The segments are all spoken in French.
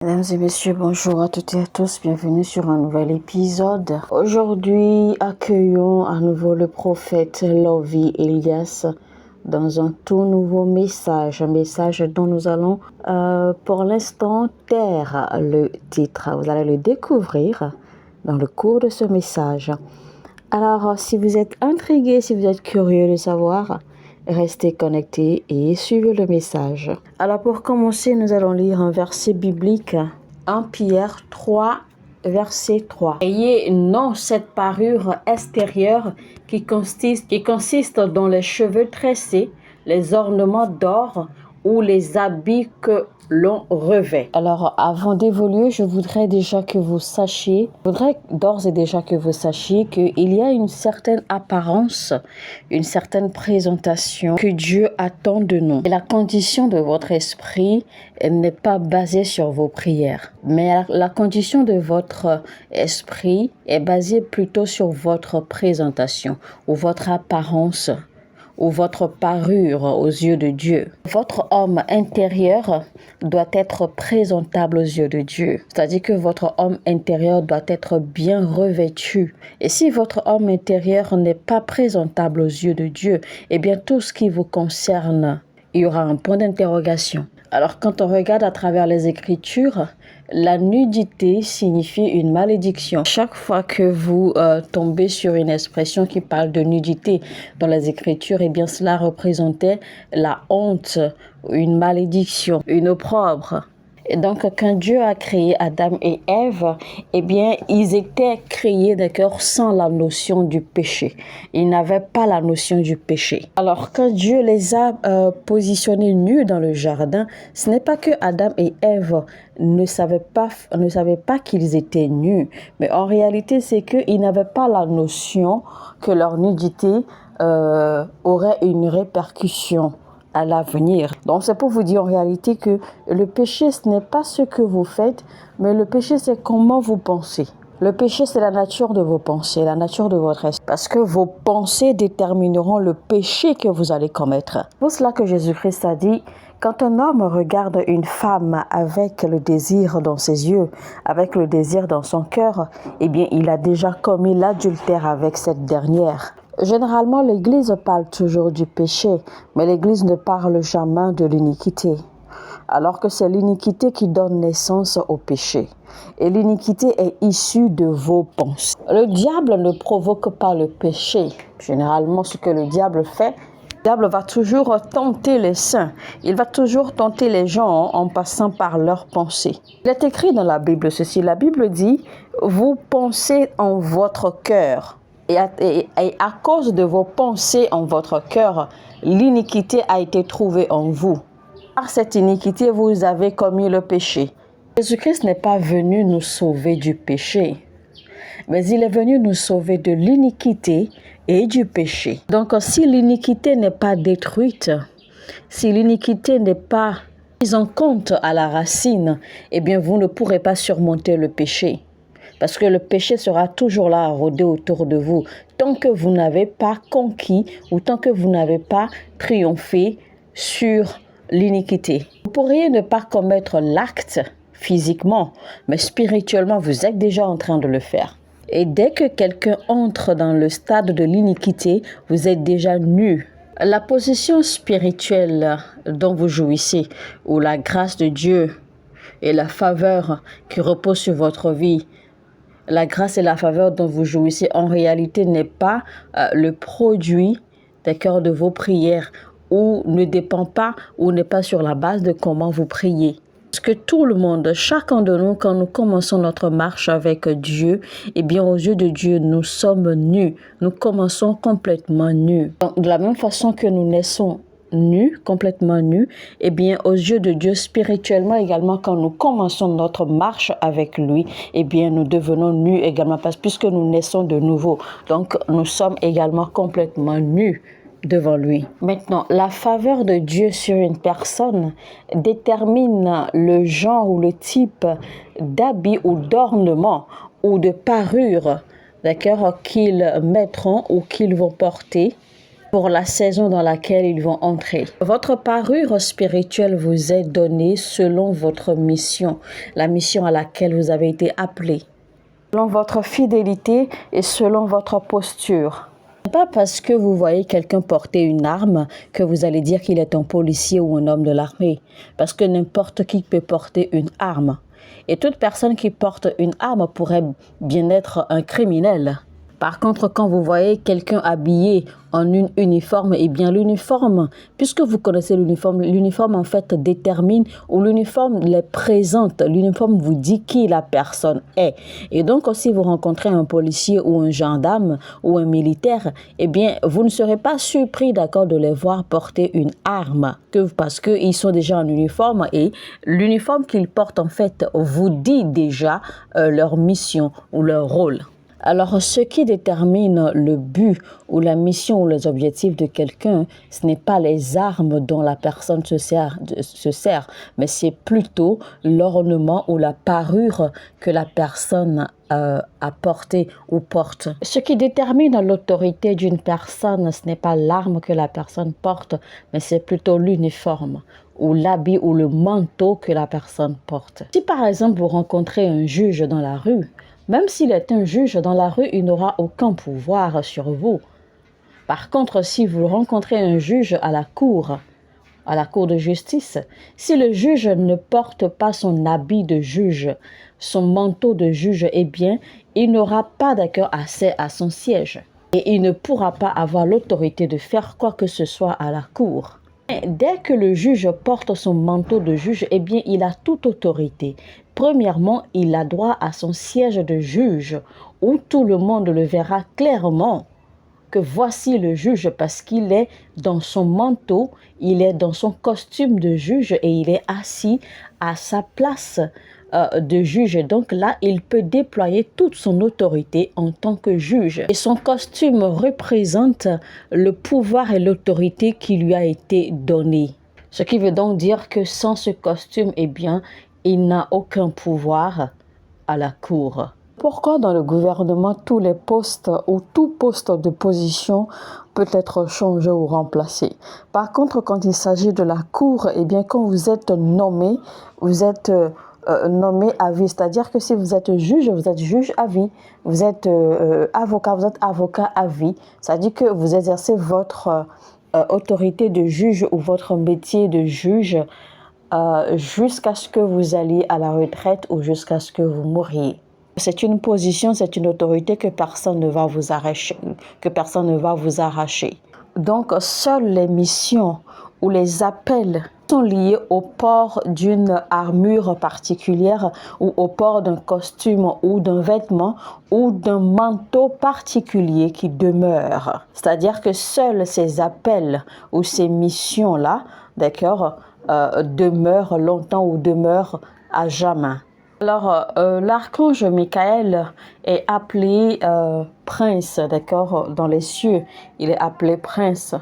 Mesdames et messieurs, bonjour à toutes et à tous, bienvenue sur un nouvel épisode. Aujourd'hui, accueillons à nouveau le prophète Lovie Elias dans un tout nouveau message, un message dont nous allons pour l'instant taire le titre. Vous allez le découvrir dans le cours de ce message. Alors, si vous êtes intrigué, si vous êtes curieux de savoir, restez connectés et suivez le message. Alors pour commencer, nous allons lire un verset biblique, 1 Pierre 3, verset 3. Ayez non cette parure extérieure qui consiste dans les cheveux tressés, les ornements d'or ou les habits que l'on revêt. Alors, avant d'évoluer, je voudrais d'ores et déjà que vous sachiez qu'il y a une certaine apparence, une certaine présentation que Dieu attend de nous. Et la condition de votre esprit n'est pas basée sur vos prières, mais la condition de votre esprit est basée plutôt sur votre présentation ou votre apparence ou votre parure aux yeux de Dieu. Votre homme intérieur doit être présentable aux yeux de Dieu. C'est-à-dire que votre homme intérieur doit être bien revêtu. Et si votre homme intérieur n'est pas présentable aux yeux de Dieu, eh bien tout ce qui vous concerne, il y aura un point d'interrogation. Alors quand on regarde à travers les Écritures, la nudité signifie une malédiction. Chaque fois que vous tombez sur une expression qui parle de nudité dans les Écritures, eh bien cela représentait la honte, une malédiction, une opprobre. Et donc, quand Dieu a créé Adam et Ève, eh bien, ils étaient créés, d'accord, sans la notion du péché. Ils n'avaient pas la notion du péché. Alors, quand Dieu les a positionnés nus dans le jardin, ce n'est pas que Adam et Ève ne savaient pas qu'ils étaient nus, mais en réalité, c'est qu'ils n'avaient pas la notion que leur nudité aurait une répercussion à l'avenir. Donc c'est pour vous dire en réalité que le péché, ce n'est pas ce que vous faites, mais le péché, c'est comment vous pensez. Le péché, c'est la nature de vos pensées, la nature de votre esprit. Parce que vos pensées détermineront le péché que vous allez commettre. C'est pour cela que Jésus-Christ a dit, quand un homme regarde une femme avec le désir dans ses yeux, avec le désir dans son cœur, eh bien, il a déjà commis l'adultère avec cette dernière. Généralement, l'Église parle toujours du péché, mais l'Église ne parle jamais de l'iniquité. Alors que c'est l'iniquité qui donne naissance au péché. Et l'iniquité est issue de vos pensées. Le diable ne provoque pas le péché. Généralement, ce que le diable fait, le diable va toujours tenter les saints. Il va toujours tenter les gens en passant par leurs pensées. Il est écrit dans la Bible ceci. La Bible dit, vous pensez en votre cœur. Et à cause de vos pensées en votre cœur, l'iniquité a été trouvée en vous. Par cette iniquité, vous avez commis le péché. Jésus-Christ n'est pas venu nous sauver du péché, mais il est venu nous sauver de l'iniquité et du péché. Donc, si l'iniquité n'est pas détruite, si l'iniquité n'est pas prise en compte à la racine, eh bien, vous ne pourrez pas surmonter le péché. Parce que le péché sera toujours là à rôder autour de vous tant que vous n'avez pas conquis ou tant que vous n'avez pas triomphé sur l'iniquité. Vous pourriez ne pas commettre l'acte physiquement, mais spirituellement, vous êtes déjà en train de le faire. Et dès que quelqu'un entre dans le stade de l'iniquité, vous êtes déjà nu. La position spirituelle dont vous jouissez, ou la grâce de Dieu et la faveur qui repose sur votre vie, la grâce et la faveur dont vous jouissez en réalité n'est pas le produit de vos prières ou ne dépend pas ou n'est pas sur la base de comment vous priez. Parce que tout le monde, chacun de nous, quand nous commençons notre marche avec Dieu, eh bien aux yeux de Dieu, nous sommes nus. Nous commençons complètement nus. Donc, de la même façon que nous naissons nus, complètement nus, eh bien aux yeux de Dieu spirituellement également, quand nous commençons notre marche avec lui, eh bien nous devenons nus également, puisque nous naissons de nouveau. Donc nous sommes également complètement nus devant lui. Maintenant, la faveur de Dieu sur une personne détermine le genre ou le type d'habit ou d'ornement ou de parure, d'accord, qu'ils mettront ou qu'ils vont porter pour la saison dans laquelle ils vont entrer. Votre parure spirituelle vous est donnée selon votre mission, la mission à laquelle vous avez été appelé, selon votre fidélité et selon votre posture. Ce n'est pas parce que vous voyez quelqu'un porter une arme que vous allez dire qu'il est un policier ou un homme de l'armée, parce que n'importe qui peut porter une arme. Et toute personne qui porte une arme pourrait bien être un criminel. Par contre, quand vous voyez quelqu'un habillé en une uniforme, eh bien l'uniforme, puisque vous connaissez l'uniforme en fait détermine ou l'uniforme les présente, l'uniforme vous dit qui la personne est. Et donc si vous rencontrez un policier ou un gendarme ou un militaire, eh bien vous ne serez pas surpris d'accord de les voir porter une arme, parce qu'ils sont déjà en uniforme et l'uniforme qu'ils portent en fait vous dit déjà leur mission ou leur rôle. Alors, ce qui détermine le but ou la mission ou les objectifs de quelqu'un, ce n'est pas les armes dont la personne se sert, mais c'est plutôt l'ornement ou la parure que la personne a porté ou porte. Ce qui détermine l'autorité d'une personne, ce n'est pas l'arme que la personne porte, mais c'est plutôt l'uniforme ou l'habit ou le manteau que la personne porte. Si par exemple vous rencontrez un juge dans la rue, même s'il est un juge dans la rue, il n'aura aucun pouvoir sur vous. Par contre, si vous rencontrez un juge à la cour de justice, si le juge ne porte pas son habit de juge, son manteau de juge, eh bien, il n'aura pas accès à son siège. Et il ne pourra pas avoir l'autorité de faire quoi que ce soit à la cour. Dès que le juge porte son manteau de juge, eh bien, il a toute autorité. Premièrement, il a droit à son siège de juge, où tout le monde le verra clairement que voici le juge, parce qu'il est dans son manteau, il est dans son costume de juge et il est assis à sa place de juge. Donc là, il peut déployer toute son autorité en tant que juge. Et son costume représente le pouvoir et l'autorité qui lui a été donné. Ce qui veut donc dire que sans ce costume, eh bien, il n'a aucun pouvoir à la cour. Pourquoi dans le gouvernement, tous les postes ou tout poste de position peut être changé ou remplacé? Par contre, quand il s'agit de la cour, eh bien, quand vous êtes nommé, vous êtes nommé à vie. C'est-à-dire que si vous êtes juge à vie. Vous êtes avocat, vous êtes avocat à vie. C'est-à-dire que vous exercez votre autorité de juge ou votre métier de juge jusqu'à ce que vous alliez à la retraite ou jusqu'à ce que vous mouriez. C'est une position, c'est une autorité que personne ne va vous arracher. Donc, seules les missions ou les appels sont liés au port d'une armure particulière ou au port d'un costume ou d'un vêtement ou d'un manteau particulier qui demeure. C'est-à-dire que seuls ces appels ou ces missions-là, d'accord, demeurent longtemps ou demeurent à jamais. Alors, l'archange Michael est appelé prince, d'accord, dans les cieux. Il est appelé prince.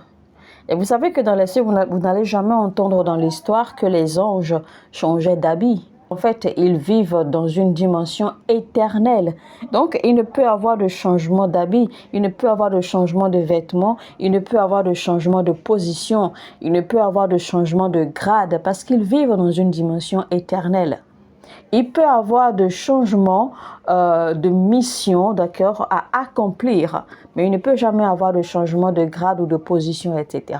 Et vous savez que dans les cieux, vous n'allez jamais entendre dans l'histoire que les anges changeaient d'habit. En fait, ils vivent dans une dimension éternelle. Donc, il ne peut avoir de changement d'habit, il ne peut avoir de changement de vêtements, il ne peut avoir de changement de position, il ne peut avoir de changement de grade parce qu'ils vivent dans une dimension éternelle. Il peut avoir de changements de mission, d'accord, à accomplir, mais il ne peut jamais avoir de changement de grade ou de position, etc.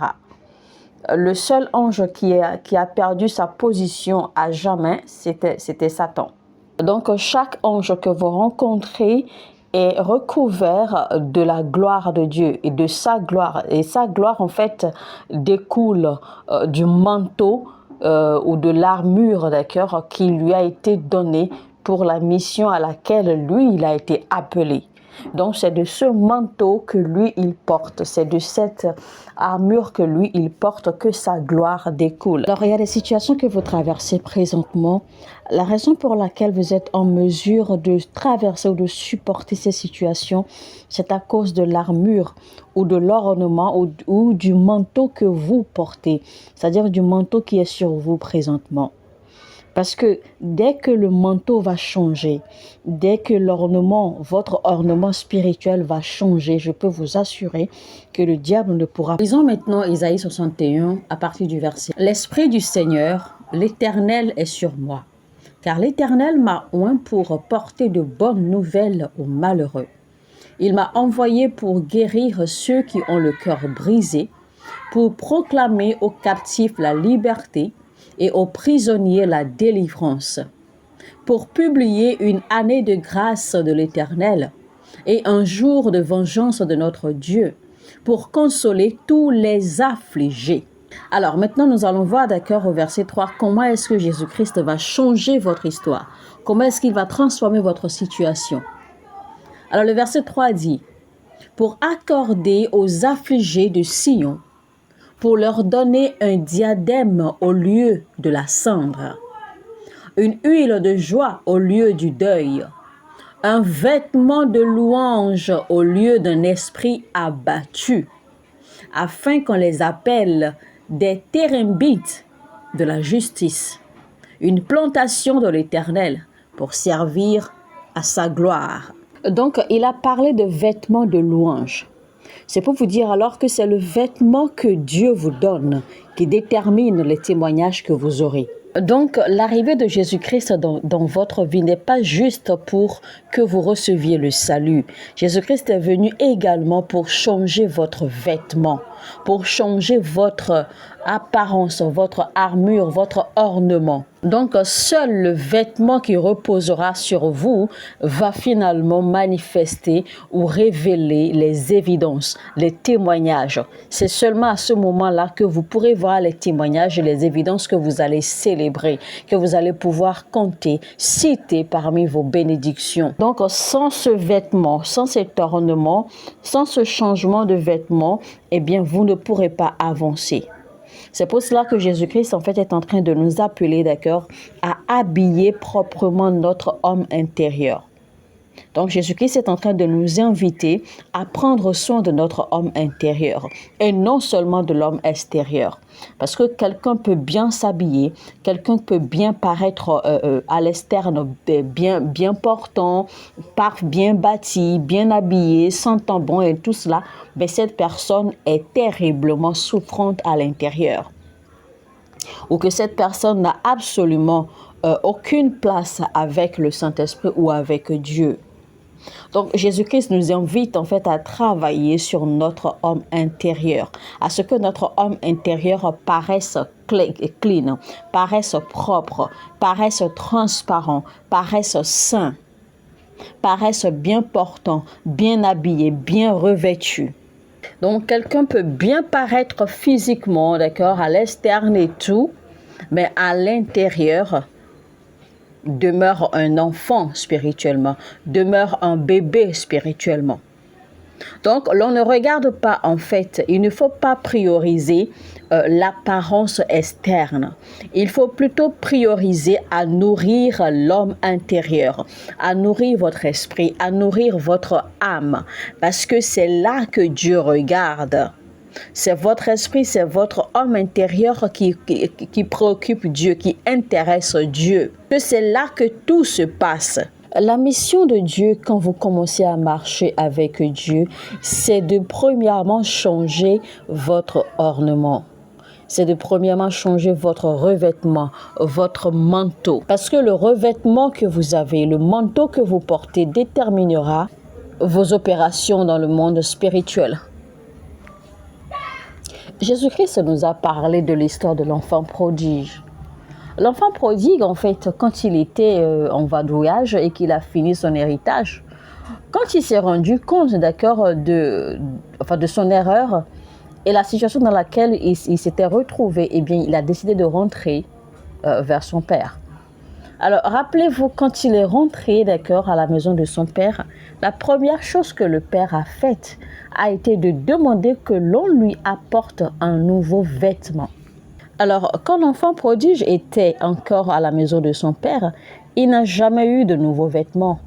Le seul ange qui a perdu sa position à jamais, c'était Satan. Donc, chaque ange que vous rencontrez est recouvert de la gloire de Dieu et de sa gloire. Et sa gloire, en fait, découle du manteau ou de l'armure, d'accord, qui lui a été donnée pour la mission à laquelle lui, il a été appelé. Donc, c'est de ce manteau que lui, il porte. C'est de cette armure que lui, il porte que sa gloire découle. Alors, il y a des situations que vous traversez présentement. La raison pour laquelle vous êtes en mesure de traverser ou de supporter ces situations, c'est à cause de l'armure ou de l'ornement ou du manteau que vous portez. C'est-à-dire du manteau qui est sur vous présentement. Parce que dès que le manteau va changer, dès que votre ornement spirituel va changer, je peux vous assurer que le diable ne pourra pas. Lisons maintenant Isaïe 61 à partir du verset. L'Esprit du Seigneur, l'Éternel est sur moi, car l'Éternel m'a oint pour porter de bonnes nouvelles aux malheureux. Il m'a envoyé pour guérir ceux qui ont le cœur brisé, pour proclamer aux captifs la liberté et aux prisonniers la délivrance, pour publier une année de grâce de l'Éternel et un jour de vengeance de notre Dieu, pour consoler tous les affligés. Alors maintenant, nous allons voir, d'accord, au verset 3, comment est-ce que Jésus-Christ va changer votre histoire? Comment est-ce qu'il va transformer votre situation? Alors le verset 3 dit, pour accorder aux affligés de Sion, pour leur donner un diadème au lieu de la cendre, une huile de joie au lieu du deuil, un vêtement de louange au lieu d'un esprit abattu, afin qu'on les appelle des térembites de la justice, une plantation de l'Éternel pour servir à sa gloire. Donc, il a parlé de vêtements de louange. C'est pour vous dire alors que c'est le vêtement que Dieu vous donne qui détermine les témoignages que vous aurez. Donc, l'arrivée de Jésus-Christ dans votre vie n'est pas juste pour que vous receviez le salut. Jésus-Christ est venu également pour changer votre vêtement, pour changer votre apparence, votre armure, votre ornement. Donc, seul le vêtement qui reposera sur vous va finalement manifester ou révéler les évidences, les témoignages. C'est seulement à ce moment-là que vous pourrez voir les témoignages et les évidences que vous allez célébrer, que vous allez pouvoir compter, citer parmi vos bénédictions. Donc, sans ce vêtement, sans cet ornement, sans ce changement de vêtement, eh bien, vous ne pourrez pas avancer. C'est pour cela que Jésus-Christ, en fait, est en train de nous appeler, d'accord, à habiller proprement notre homme intérieur. Donc, Jésus-Christ est en train de nous inviter à prendre soin de notre homme intérieur et non seulement de l'homme extérieur. Parce que quelqu'un peut bien s'habiller, quelqu'un peut bien paraître à l'externe, bien portant, bien bâti, bien habillé, sentant bon et tout cela, mais cette personne est terriblement souffrante à l'intérieur. Ou que cette personne n'a absolument aucune place avec le Saint-Esprit ou avec Dieu. Donc, Jésus-Christ nous invite en fait à travailler sur notre homme intérieur, à ce que notre homme intérieur paraisse clean, paraisse propre, paraisse transparent, paraisse sain, paraisse bien portant, bien habillé, bien revêtu. Donc, quelqu'un peut bien paraître physiquement, d'accord, à l'externe et tout, mais à l'intérieur, demeure un enfant spirituellement, demeure un bébé spirituellement. Donc, l'on ne regarde pas, en fait, il ne faut pas prioriser l'apparence externe. Il faut plutôt prioriser à nourrir l'homme intérieur, à nourrir votre esprit, à nourrir votre âme, parce que c'est là que Dieu regarde. C'est votre esprit, c'est votre homme intérieur qui préoccupe Dieu, qui intéresse Dieu. C'est là que tout se passe. La mission de Dieu, quand vous commencez à marcher avec Dieu, c'est de premièrement changer votre ornement. C'est de premièrement changer votre revêtement, votre manteau. Parce que le revêtement que vous avez, le manteau que vous portez déterminera vos opérations dans le monde spirituel. Jésus-Christ nous a parlé de l'histoire de l'enfant prodige. L'enfant prodigue, en fait, quand il était en vadrouillage et qu'il a fini son héritage, quand il s'est rendu compte, d'accord, de son erreur et la situation dans laquelle il s'était retrouvé, eh bien, il a décidé de rentrer vers son père. Alors, rappelez-vous, quand il est rentré, d'accord, à la maison de son père, la première chose que le père a faite a été de demander que l'on lui apporte un nouveau vêtement. Alors, quand l'enfant prodige était encore à la maison de son père, il n'a jamais eu de nouveaux vêtements.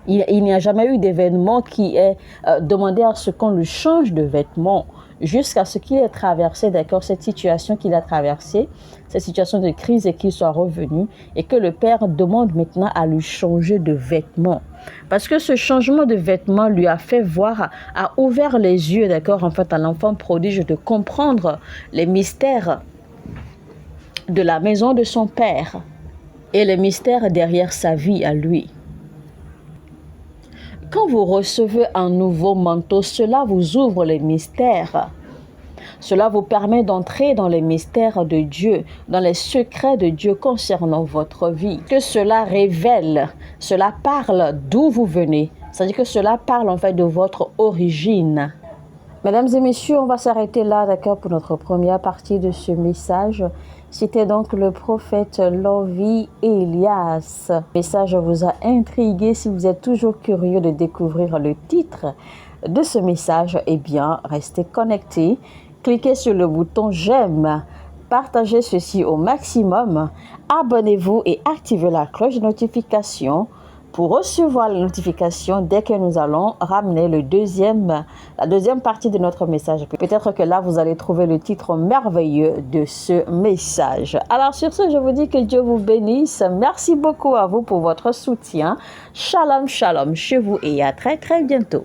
Il n'y a jamais eu d'événement qui ait demandé à ce qu'on lui change de vêtements. jusqu'à ce qu'il ait traversé, d'accord, cette situation qu'il a traversée, cette situation de crise et qu'il soit revenu et que le Père demande maintenant à lui changer de vêtements. Parce que ce changement de vêtements lui a fait voir, a ouvert les yeux, d'accord, en fait, à l'enfant prodige de comprendre les mystères de la maison de son Père et les mystères derrière sa vie à lui. Quand vous recevez un nouveau manteau, cela vous ouvre les mystères. Cela vous permet d'entrer dans les mystères de Dieu, dans les secrets de Dieu concernant votre vie. Que cela révèle, cela parle d'où vous venez. C'est-à-dire que cela parle en fait de votre origine. Mesdames et messieurs, on va s'arrêter là, d'accord, pour notre première partie de ce message. C'était donc le prophète Lovy Elias. Le message vous a intrigué. Si vous êtes toujours curieux de découvrir le titre de ce message, eh bien, restez connectés. Cliquez sur le bouton j'aime. Partagez ceci au maximum. Abonnez-vous et activez la cloche de notification pour recevoir les notifications dès que nous allons ramener la deuxième partie de notre message. Peut-être que là, vous allez trouver le titre merveilleux de ce message. Alors sur ce, je vous dis que Dieu vous bénisse. Merci beaucoup à vous pour votre soutien. Shalom, shalom chez vous et à très très bientôt.